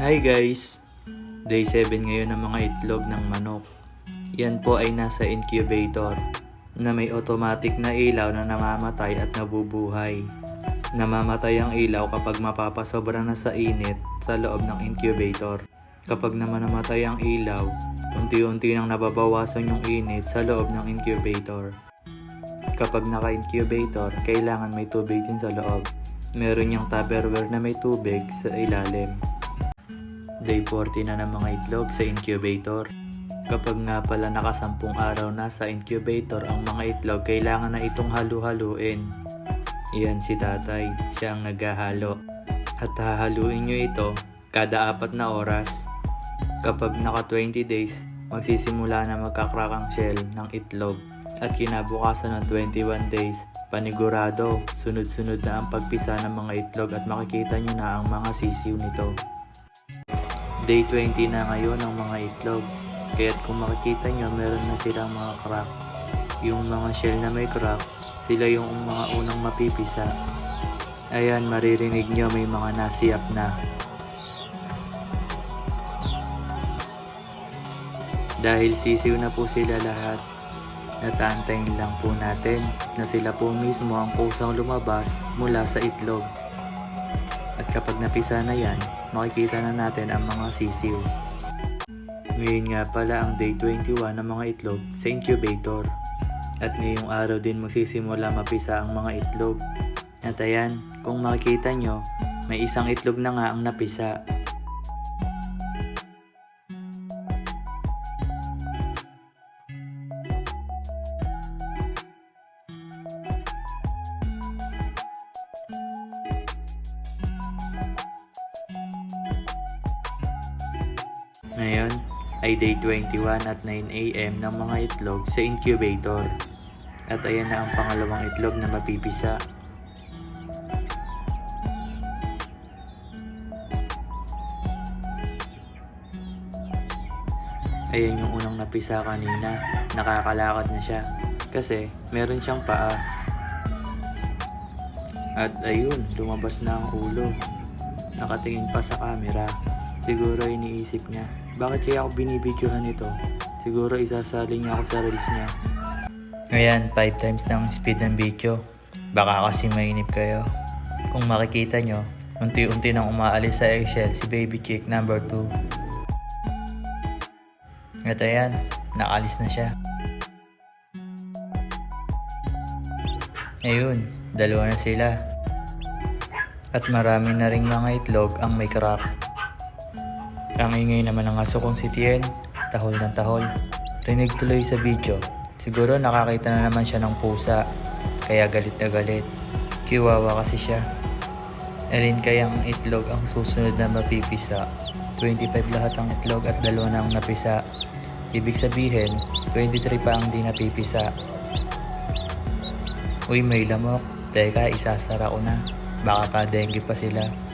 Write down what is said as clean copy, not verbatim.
Hi guys! Day 7 ngayon ng mga itlog ng manok. Yan po ay nasa incubator na may automatic na ilaw na namamatay at nabubuhay. Namamatay ang ilaw kapag mapapasobra na sa init sa loob ng incubator. Kapag naman namatay ang ilaw, unti-unti nang nababawasan yung init sa loob ng incubator. Kapag naka-incubator, kailangan may tubig din sa loob. Meron yung Tupperware na may tubig sa ilalim. Day 40 na ng mga itlog sa incubator. Kapag nga pala nakasampung araw na sa incubator ang mga itlog, kailangan na itong halu-haluin. Iyan si tatay, siya ang naghahalo. At hahaluin nyo ito kada 4 na oras. Kapag naka 20 days, magsisimula na magkakrak ang shell ng itlog. At kinabukasan ng 21 days, panigurado, sunod-sunod na ang pagpisa ng mga itlog at makikita nyo na ang mga sisiw nito. Day 20 na ngayon ang mga itlog, kaya't kung makikita nyo meron na silang mga crack. Yung mga shell na may crack, sila yung mga unang mapipisa. Ayan, maririnig nyo may mga nasiyap na. Dahil sisiw na po sila lahat, nataantayin lang po natin na sila po mismo ang kusang lumabas mula sa itlog. At kapag napisa na yan, makikita na natin ang mga sisiw. Ngayon nga pala ang day 21 ng mga itlog sa incubator. At ngayong araw din magsisimula mapisa ang mga itlog. At ayan, kung makikita nyo, may isang itlog na nga ang napisa. Ngayon ay day 21 at 9 AM ng mga itlog sa incubator. At ayan na ang pangalawang itlog na mapipisa. Ayan yung unang napisa kanina, nakakalakad na siya kasi meron siyang paa. At ayun, lumabas na ang ulo. Nakatingin pa sa camera. Siguro iniisip niya, bakit kaya ako binibidyohan ito? Siguro isasali niya ako sa reels niya. Ayan, 5 times na ang speed ng video. Baka kasi mainip kayo. Kung makikita nyo, unti-unti nang umaalis sa eggshell si baby chick number 2. At ayan, nakalis na siya. Ayun, 2 na sila. At marami na ring mga itlog ang may crack. Ang ingay naman ng aso kong si Tien, tahol ng tahol. Rinig tuloy sa video. Siguro nakakita na naman siya ng pusa, kaya galit na galit. Kiwawa kasi siya. Alin kayang itlog ang susunod na mapipisa? 25 lahat ang itlog at 2 na ang napisa. Ibig sabihin, 23 pa ang di napipisa. Uy, may lamok. Teka, isasara ko na. Baka pa dengue pa sila.